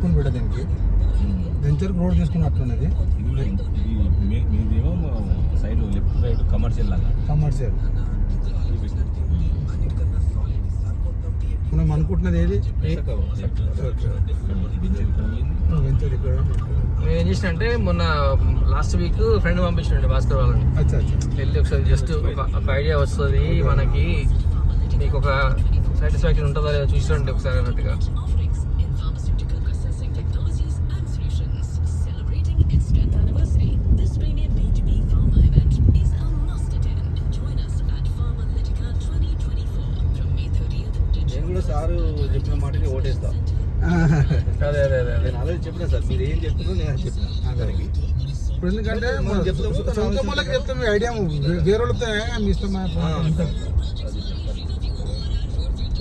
తీసుకుని పెట్ట దీనికి వెంచర్ రోడ్ తీసుకున్నట్టున్నది. మీదేమో సైడ్ లెఫ్ట్ రైట్ కమర్షియల్ లాగా కమర్షియల్. మనం అనుకుంటున్నది ఏది వెంచర్ ఇక్కడ. మేము ఏం చేసిన అంటే మొన్న లాస్ట్ వీక్ ఫ్రెండ్ పంపించినండి భాస్కర్ వాళ్ళని. అచ్చా అచ్చా. వెళ్ళి ఒకసారి జస్ట్ ఒక ఐడియా వస్తుంది మనకి, మీకు ఒక సాటిస్ఫాక్షన్ ఉంటుందా లేదా చూసిరండి ఒకసారి అన్నట్టుగా. నేను కూడా సారు చెప్పిన మాటకి ఓటేస్తా. అదే అదే అదే అదే నేను అదే చెప్పిన సార్, మీరు ఏం చెప్తున్నారో నేను అది చెప్పిన అందరికి. ఇప్పుడు ఎందుకంటే మనం సొంత వాళ్ళకి చెప్తే మీ ఐడియా వేరే వాళ్ళతో మీ ఇష్టం.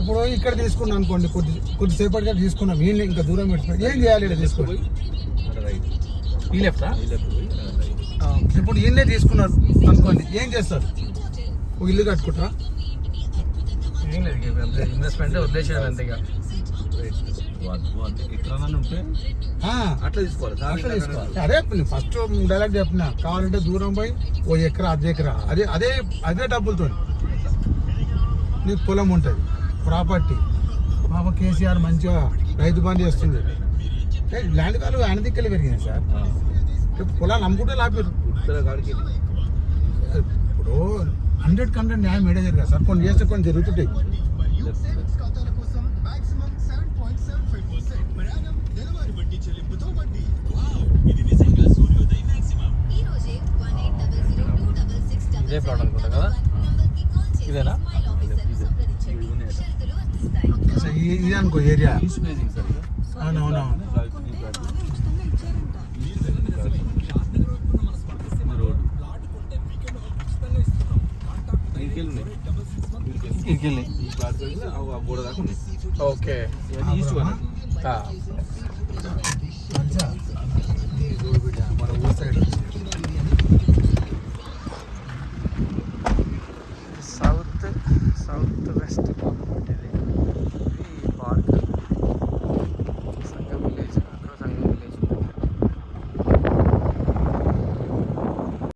ఇప్పుడు ఇక్కడ తీసుకున్నాం అనుకోండి, కొద్దిసేపటిగా తీసుకున్నాం, ఈయన ఇంకా దూరం పెట్టుకున్నాం, ఏం చేయాలి ఇక్కడ తీసుకుని? ఈ లెఫ్టా? ఇప్పుడు ఈయనే తీసుకున్నారు అనుకోండి, ఏం చేస్తారు? ఒక ఇల్లు కట్టుకుంటారా? ఏం లేదు, ఇన్వెస్ట్మెంట్ వదిలేసాడు అంతేగా. అట్లా తీసుకోవాలి. అదే ఫస్ట్ డైలాగ్ చెప్పిన, కావాలంటే దూరం పోయి ఓ ఎకరా అర్ధ ఎకరా, అదే అదే అదే డబ్బులతో నీకు పొలం ఉంటుంది, ప్రాపర్టీ. పాప కేసీఆర్ మంచిగా రైతు బంధు చేస్తుంది. ల్యాండ్ వాల్యూ ఆయన దిక్కలు పెరిగింది సార్. పొలాలు అమ్ముకుంటే లాపారు. ఇప్పుడు 100% న్యాయం మేడేజర్ కదా సార్, కొన్ని చేస్తే కొన్ని జరుగుతుంటాయి. ఇదే ప్లాట్ అనుకుంటా కదా, ఇదేనా? ఇది అనుకో ఏరియా. అవునవును. ఓకే. మన ఊరు సైడ్ సౌత్ వెస్ట్